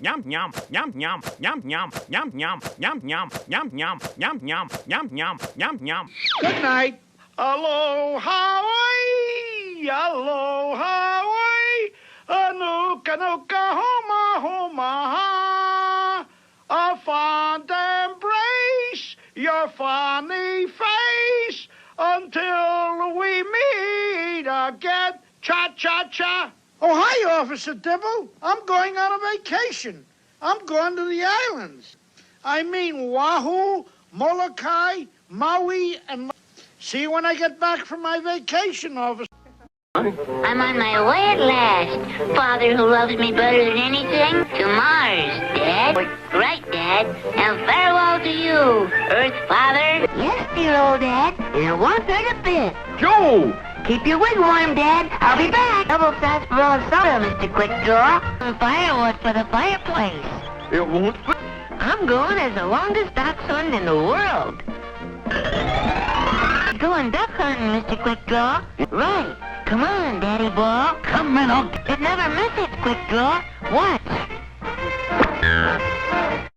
yum yum yum yum yum yum yum yum yum yum yum yum yum yum yum yum yum yum. Good night. Aloha, oi, aloha, oi, anuka, nuka, homa, homa, ha. A fond embrace, your funny face, until we meet again. Cha-cha-cha. Oh, hi, Officer Dibble. I'm going on a vacation. I'm going to the islands. I mean Oahu, Molokai, Maui, and... See you when I get back from my vacation, Officer. I'm on my way at last. Father who loves me better than anything, to Mars, Dad. Right, Dad. And farewell to you, Earth Father. Yes, dear old Dad. It won't hurt a bit. Joe! Keep your wig warm, Dad. I'll be back. Double sarsaparilla soda, Mr. Quick Draw. Some firewood for the fireplace. It won't... I'm going as the longest dachshund in the world. Going duck hunting, Mr. Quick Draw. Right. Come on, Daddy Ball. Come in, I'll... It never misses, Quick Draw. Watch.